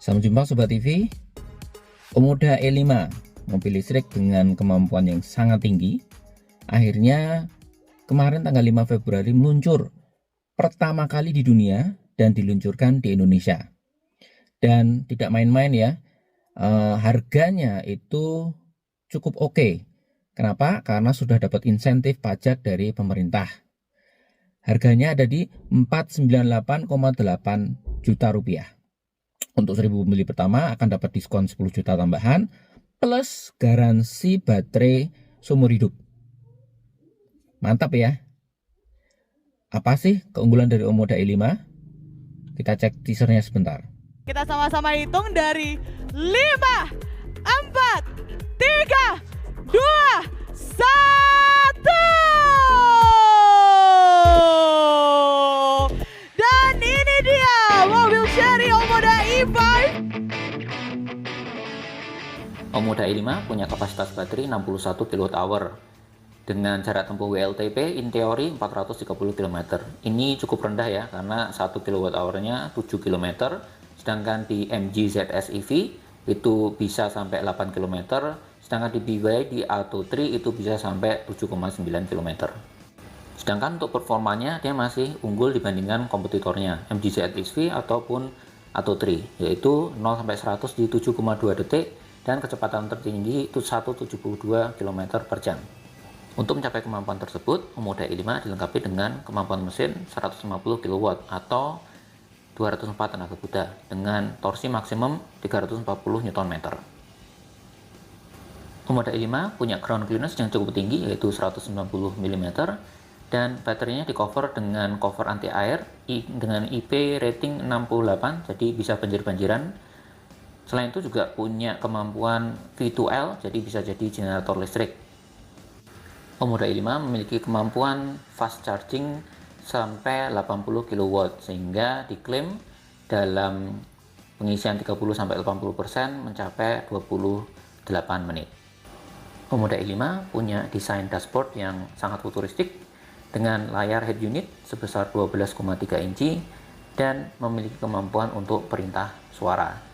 Sampai jumpa Sobat TV. Omoda E5, mobil listrik dengan kemampuan yang sangat tinggi, akhirnya kemarin tanggal 5 Februari meluncur pertama kali di dunia dan diluncurkan di Indonesia. Dan tidak main-main ya, harganya itu cukup oke. Kenapa? Karena sudah dapat insentif pajak dari pemerintah. Harganya ada di 498,8 juta rupiah. Untuk 1000 pembeli pertama akan dapat diskon 10 juta tambahan plus garansi baterai seumur hidup. Mantap ya. Apa sih keunggulan dari Omoda E5? Kita cek teasernya sebentar. Kita sama-sama hitung dari 5, 4, 3, 2, 1. Dan ini dia mobil seri Omoda E5. Omoda E5 punya kapasitas baterai 61 kWh dengan jarak tempuh WLTP in teori 430 km. Ini cukup rendah ya, karena 1 kWh-nya 7 km, sedangkan di MG ZS EV itu bisa sampai 8 km, sedangkan di BYD Atto 3 itu bisa sampai 7,9 km. Sedangkan untuk performanya dia masih unggul dibandingkan kompetitornya MG ZS EV ataupun Atto 3, yaitu 0-100 di 7,2 detik dan kecepatan tertinggi itu 172 km per jam. Untuk mencapai kemampuan tersebut, Omoda E5 dilengkapi dengan kemampuan mesin 150 kW atau 204 tenaga kuda dengan torsi maksimum 340 Nm. Omoda E5 punya ground clearance yang cukup tinggi yaitu 190 mm dan baterainya di cover dengan cover anti air dengan IP rating 68, jadi bisa banjir-banjiran. Selain itu juga punya kemampuan V2L, jadi bisa jadi generator listrik. Omoda E5 memiliki kemampuan fast charging sampai 80 kW sehingga diklaim dalam pengisian 30-80% mencapai 28 menit. Omoda E5 punya desain dashboard yang sangat futuristik dengan layar head unit sebesar 12,3 inci dan memiliki kemampuan untuk perintah suara.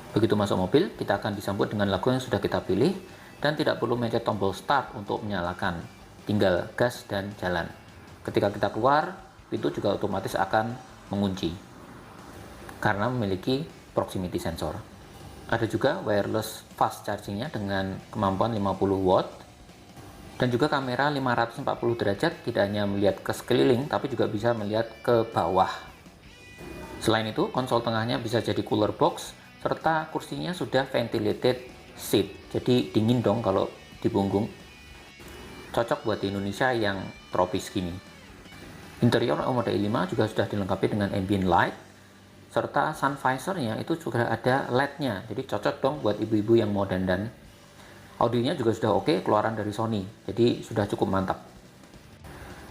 Begitu masuk mobil, kita akan disambut dengan lagu yang sudah kita pilih dan tidak perlu mencet tombol start untuk menyalakan, tinggal gas dan jalan. Ketika kita keluar, pintu juga otomatis akan mengunci karena memiliki proximity sensor. Ada juga wireless fast chargingnya dengan kemampuan 50 watt dan juga kamera 540 derajat, tidak hanya melihat ke sekeliling tapi juga bisa melihat ke bawah. Selain itu, konsol tengahnya bisa jadi cooler box serta kursinya sudah ventilated seat, jadi dingin dong kalau di punggung. Cocok buat di Indonesia yang tropis gini. Interior Omoda E5 juga sudah dilengkapi dengan ambient light serta sun visornya itu juga ada LED-nya, jadi cocok dong buat ibu-ibu yang mau dandan. Audionya juga sudah oke, keluaran dari Sony, jadi sudah cukup mantap.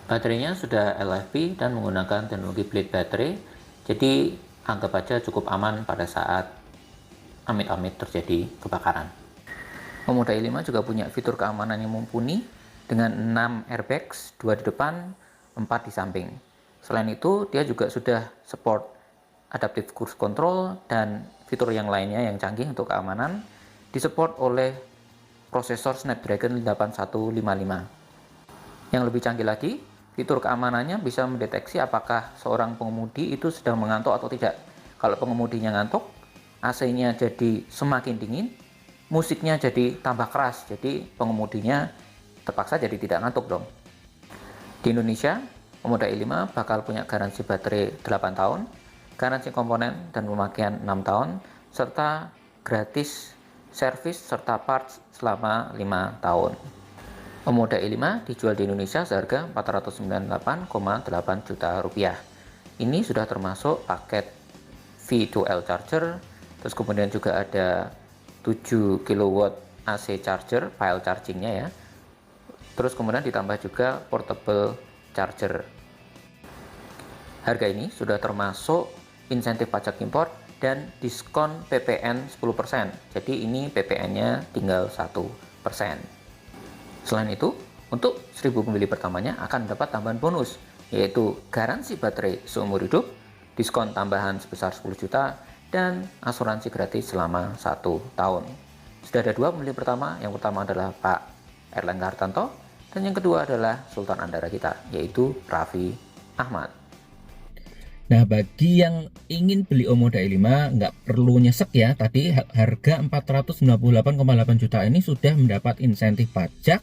Baterainya sudah LFP dan menggunakan teknologi blade battery, jadi anggap aja cukup aman pada saat amit-amit terjadi kebakaran. Omoda E5 juga punya fitur keamanan yang mumpuni dengan 6 airbags, 2 di depan, 4 di samping. Selain itu, dia juga sudah support adaptive cruise control dan fitur yang lainnya yang canggih untuk keamanan, disupport oleh prosesor Snapdragon 8155. Yang lebih canggih lagi, fitur keamanannya bisa mendeteksi apakah seorang pengemudi itu sedang mengantuk atau tidak. Kalau pengemudinya ngantuk, AC-nya jadi semakin dingin, musiknya jadi tambah keras, jadi pengemudinya terpaksa jadi tidak ngantuk dong. Di Indonesia, Omoda E5 bakal punya garansi baterai 8 tahun, garansi komponen dan pemakaian 6 tahun, serta gratis servis serta parts selama 5 tahun. Omoda E5 dijual di Indonesia seharga 498,8 juta rupiah. Ini sudah termasuk paket V2L charger, terus kemudian juga ada 7 kW AC charger, file chargingnya ya. Terus kemudian ditambah juga portable charger. Harga ini sudah termasuk insentif pajak impor dan diskon PPN 10%. Jadi ini PPN-nya tinggal 1%. Selain itu, untuk 1000 pembeli pertamanya akan dapat tambahan bonus, yaitu garansi baterai seumur hidup, diskon tambahan sebesar 10 juta, dan asuransi gratis selama 1 tahun. Sudah ada 2 pemilih pertama, yang pertama adalah Pak Erlangga Hartanto, dan yang kedua adalah Sultan Andara kita, yaitu Raffi Ahmad. Nah, bagi yang ingin beli Omoda E5 nggak perlu nyesek ya. Tadi harga 498,8 juta ini sudah mendapat insentif pajak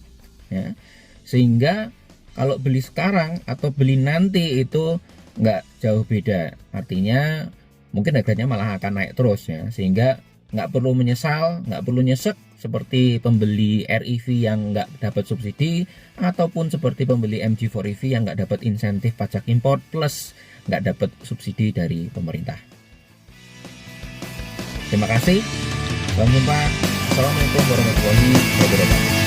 ya. Sehingga kalau beli sekarang atau beli nanti itu nggak jauh beda. Artinya mungkin harganya malah akan naik terus ya. Sehingga nggak perlu menyesal, nggak perlu nyesek seperti pembeli REV yang nggak dapat subsidi, ataupun seperti pembeli MG4 EV yang nggak dapat insentif pajak impor plus nggak dapat subsidi dari pemerintah. Terima kasih. Sampai jumpa. Assalamualaikum warahmatullahi wabarakatuh.